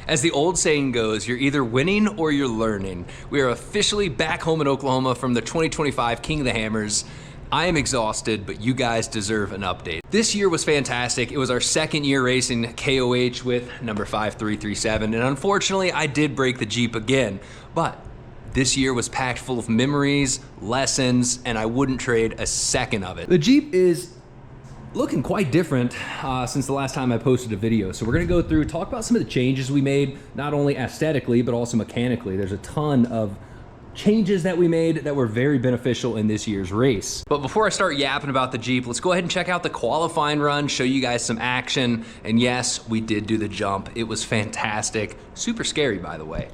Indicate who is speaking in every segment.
Speaker 1: As the old saying goes, you're either winning or you're learning. We are officially back home in Oklahoma from the 2025 King of the Hammers. I am exhausted, but you guys deserve an update. This year was fantastic. It was our second year racing KOH with number 5337, and unfortunately, I did break the Jeep again. But this year was packed full of memories, lessons, and I wouldn't trade a second of it. The Jeep is looking quite different since the last time I posted a video. So we're gonna go through, talk about some of the changes we made, not only aesthetically, but also mechanically. There's a ton of changes that we made that were very beneficial in this year's race. But before I start yapping about the Jeep, let's go ahead and check out the qualifying run, show you guys some action. And yes, we did do the jump. It was fantastic. Super scary, by the way.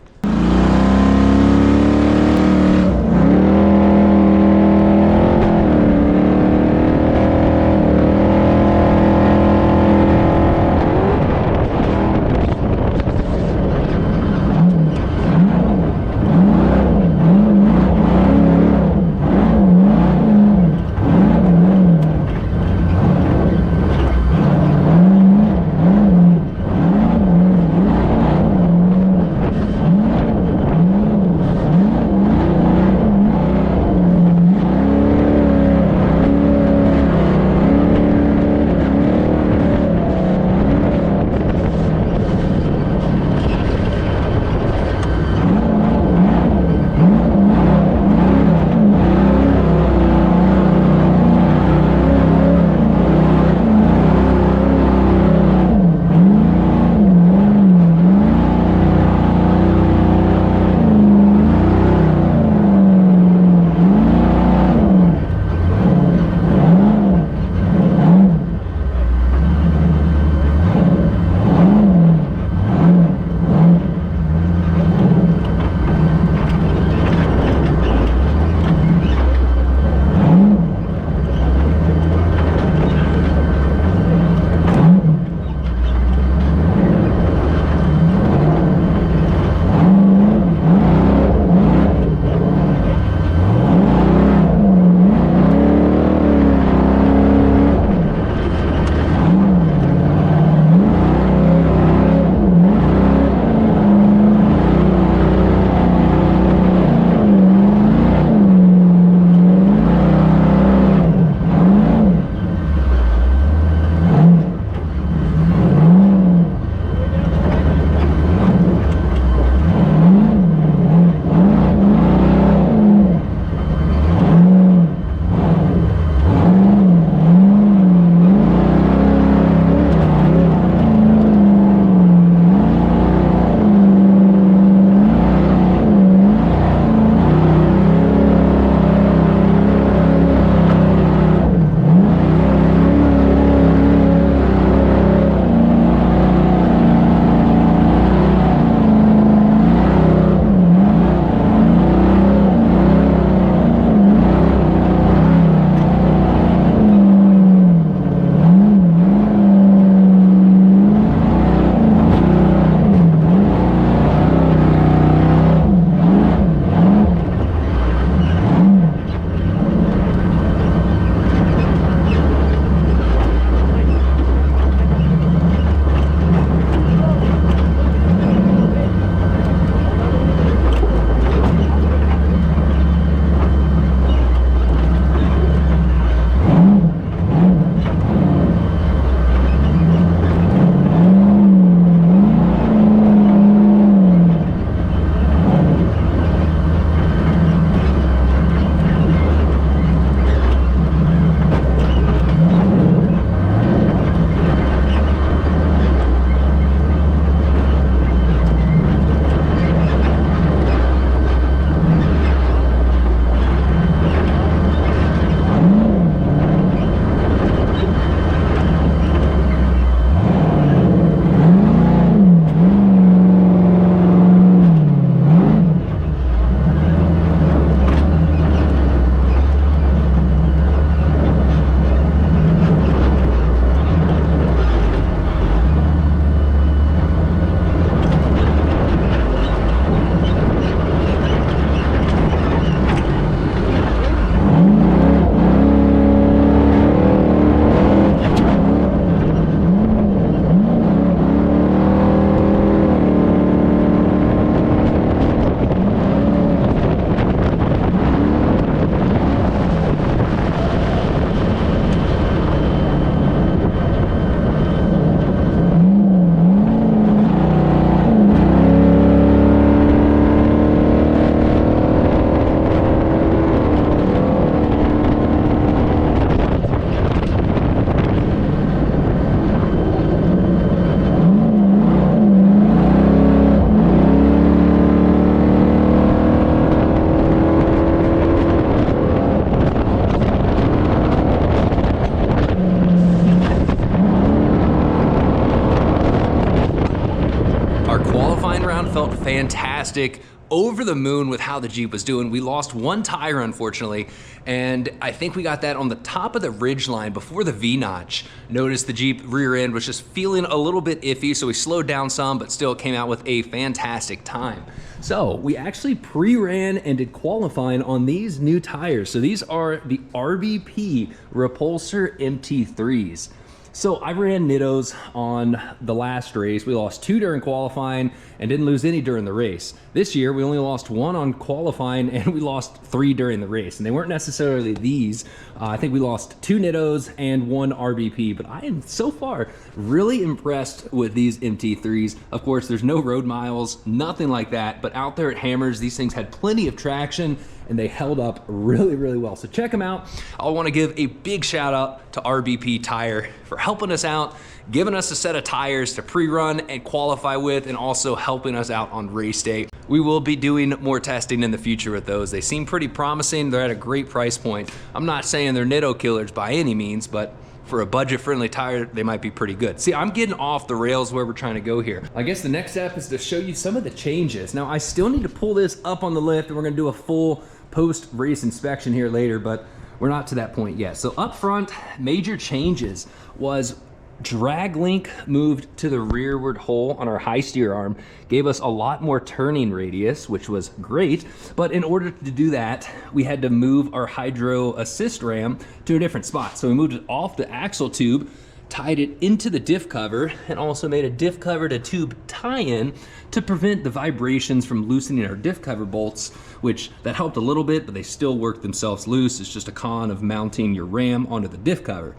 Speaker 1: end round felt fantastic. Over the moon with how the Jeep was doing. We lost one tire, unfortunately, and I think we got that on the top of the ridge line before the V-notch. Noticed the Jeep rear end was just feeling a little bit iffy, so we slowed down some, but still came out with a fantastic time. So we actually pre-ran and did qualifying on these new tires. So these are the RBP Repulsor MT3s. So I ran Nittos on the last race. We lost 2 during qualifying and didn't lose any during the race. This year, we only lost 1 on qualifying and we lost 3 during the race. And they weren't necessarily these. I think we lost 2 Nittos and 1 RBP, but I am so far really impressed with these MT3s. Of course, there's no road miles, nothing like that, but out there at Hammers, these things had plenty of traction and they held up really, really well. So check them out. I wanna give a big shout out to RBP Tire for helping us out, giving us a set of tires to pre-run and qualify with, and also helping us out on race day. We will be doing more testing in the future with those. They seem pretty promising. They're at a great price point. I'm not saying they're Nitto killers by any means, but for a budget-friendly tire, they might be pretty good. See, I'm getting off the rails where we're trying to go here. I guess the next step is to show you some of the changes. Now, I still need to pull this up on the lift, and we're gonna do a full post-race inspection here later, but we're not to that point yet. So up front, major changes was drag link moved to the rearward hole on our high steer arm, gave us a lot more turning radius, which was great. But in order to do that, we had to move our hydro assist ram to a different spot. So we moved it off the axle tube, tied it into the diff cover, and also made a diff cover to tube tie-in to prevent the vibrations from loosening our diff cover bolts, which that helped a little bit, but they still work themselves loose. It's just a con of mounting your ram onto the diff cover.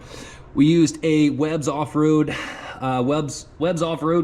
Speaker 1: We used a Webb's Off-Road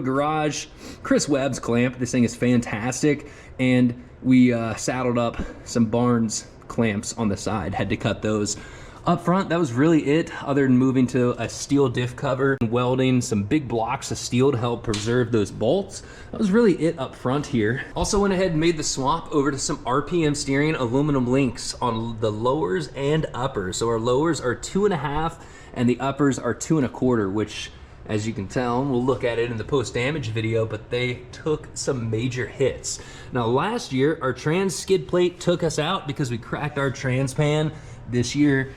Speaker 1: Garage, Chris Webb's clamp. This thing is fantastic. And we saddled up some Barnes clamps on the side, had to cut those. Up front, that was really it, other than moving to a steel diff cover and welding some big blocks of steel to help preserve those bolts. That was really it up front here. Also went ahead and made the swap over to some RPM steering aluminum links on the lowers and uppers. So our lowers are 2.5 and the uppers are 2 1/4, which, as you can tell, we'll look at it in the post-damage video, but they took some major hits. Now last year, our trans skid plate took us out because we cracked our trans pan. This year,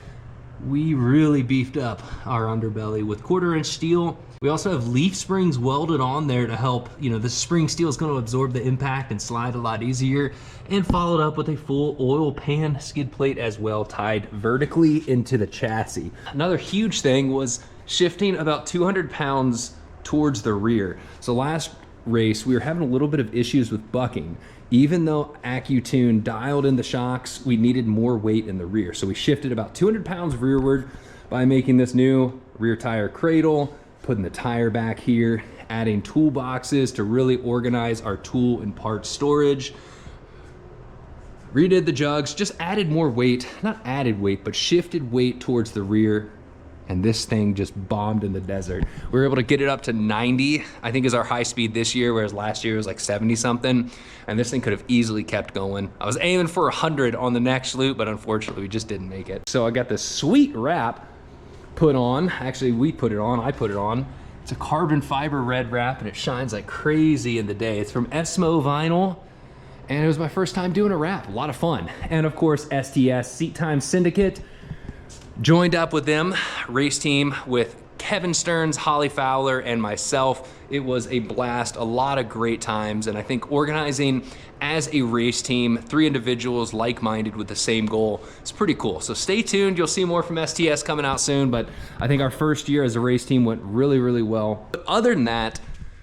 Speaker 1: we really beefed up our underbelly with 1/4-inch steel. We also have leaf springs welded on there to help, the spring steel is going to absorb the impact and slide a lot easier, and followed up with a full oil pan skid plate as well, tied vertically into the chassis. Another huge thing was shifting about 200 pounds towards the rear. So last race, we were having a little bit of issues with bucking. Even though AccuTune dialed in the shocks, we needed more weight in the rear. So we shifted about 200 pounds rearward by making this new rear tire cradle, putting the tire back here, adding toolboxes to really organize our tool and parts storage. Redid the jugs, just added more weight, not added weight, but shifted weight towards the rear. And this thing just bombed in the desert. We were able to get it up to 90, I think is our high speed this year, whereas last year it was like 70 something. And this thing could have easily kept going. I was aiming for 100 on the next loop, but unfortunately we just didn't make it. So I got this sweet wrap put on. Actually, we put it on, I put it on. It's a carbon fiber red wrap and it shines like crazy in the day. It's from Esmo Vinyl. And it was my first time doing a wrap, a lot of fun. And of course, STS, Seat Time Syndicate. Joined up with them, race team with Kevin Stearns, Holly Fowler, and myself. It was a blast, a lot of great times, and I think organizing as a race team, 3 individuals like-minded with the same goal, is pretty cool. So stay tuned, you'll see more from STS coming out soon, but I think our first year as a race team went really, really well. But other than that,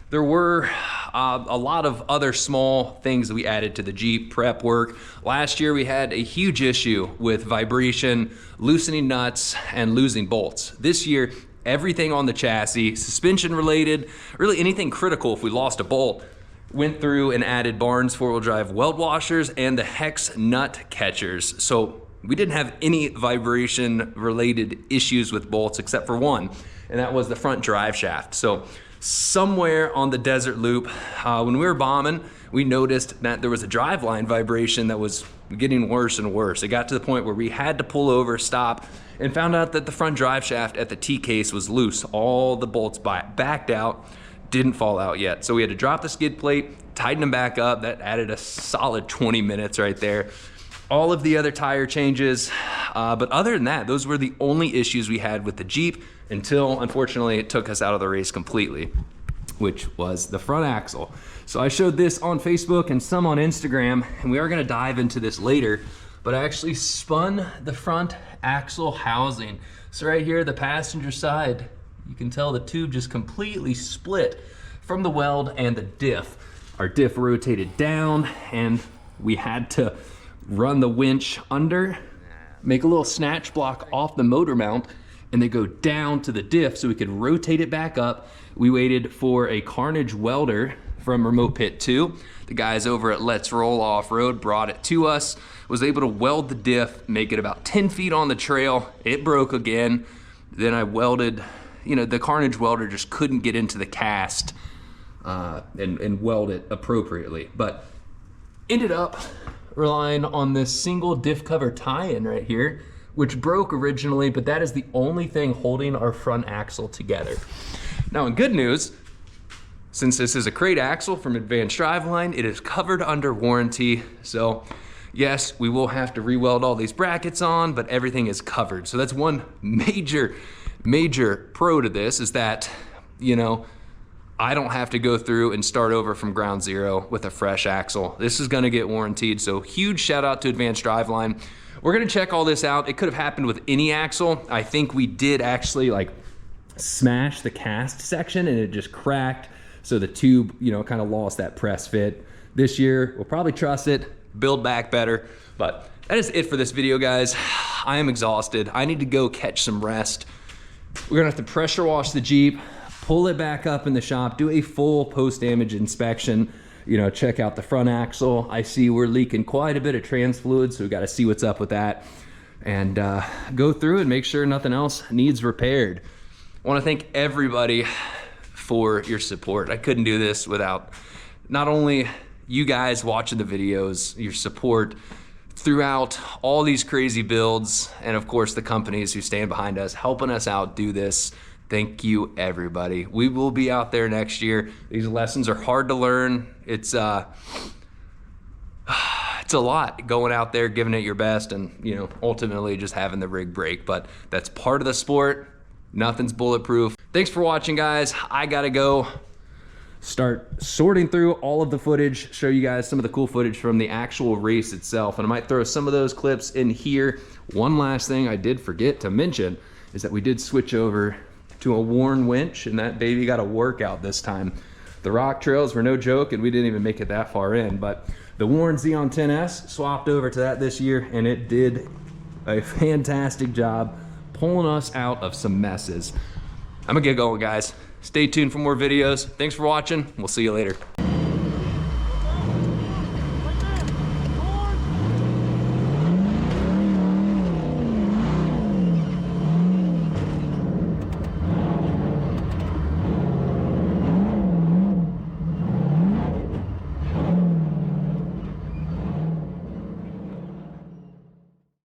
Speaker 1: there were a lot of other small things that we added to the Jeep prep work. Last year we had a huge issue with vibration, loosening nuts, and losing bolts. This year, everything on the chassis, suspension related, really anything critical if we lost a bolt, went through and added Barnes 4-wheel drive weld washers and the hex nut catchers. So we didn't have any vibration related issues with bolts except for one, and that was the front drive shaft. So somewhere on the desert loop, when we were bombing, we noticed that there was a driveline vibration that was getting worse and worse. It got to the point where we had to pull over, stop, and found out that the front drive shaft at the T-case was loose. All the bolts backed out, didn't fall out yet. So we had to drop the skid plate, tighten them back up. That added a solid 20 minutes right there. All of the other tire changes, but other than that, those were the only issues we had with the Jeep until, unfortunately, it took us out of the race completely, which was the front axle. So I showed this on Facebook and some on Instagram, and we are gonna dive into this later, but I actually spun the front axle housing. So right here, the passenger side, you can tell the tube just completely split from the weld and the diff. Our diff rotated down, and we had to run the winch under, make a little snatch block off the motor mount, and then go down to the diff so we could rotate it back up. We waited for a Carnage welder from Remote Pit 2. The guys over at Let's Roll Off-Road brought it to us, was able to weld the diff, make it about 10 feet on the trail. It broke again. Then I welded, you know, the Carnage welder just couldn't get into the cast and weld it appropriately. But ended up relying on this single diff cover tie-in right here, which broke originally, but that is the only thing holding our front axle together. Now, in good news, since this is a crate axle from Advanced Driveline, it is covered under warranty. So yes, we will have to re-weld all these brackets on, but everything is covered. So that's one major pro to this, is that, you know, I don't have to go through and start over from ground zero with a fresh axle. This is gonna get warranted, so huge shout out to Advanced Driveline. We're gonna check all this out. It could have happened with any axle. I think we did actually like smash the cast section and it just cracked. So the tube, you know, kind of lost that press fit. This year, we'll probably trust it, build back better. But that is it for this video, guys. I am exhausted. I need to go catch some rest. We're gonna have to pressure wash the Jeep, pull it back up in the shop, do a full post-damage inspection, you know, check out the front axle. I see we're leaking quite a bit of trans fluid, so we gotta see what's up with that. And go through and make sure nothing else needs repaired. I wanna thank everybody for your support. I couldn't do this without not only you guys watching the videos, your support throughout all these crazy builds, and of course the companies who stand behind us, helping us out do this. Thank you, everybody. We will be out there next year. These lessons are hard to learn. It's a lot going out there, giving it your best, and, you know, ultimately just having the rig break. But that's part of the sport. Nothing's bulletproof. Thanks for watching, guys. I gotta go start sorting through all of the footage, show you guys some of the cool footage from the actual race itself, and I might throw some of those clips in here. One last thing I did forget to mention is that we did switch over to a worn winch, and that baby got a workout this time. The rock trails were no joke, and we didn't even make it that far in, but the worn Xeon 10S swapped over to that this year, and it did a fantastic job pulling us out of some messes. I'm gonna get going, guys. Stay tuned for more videos. Thanks for watching. We'll see you later.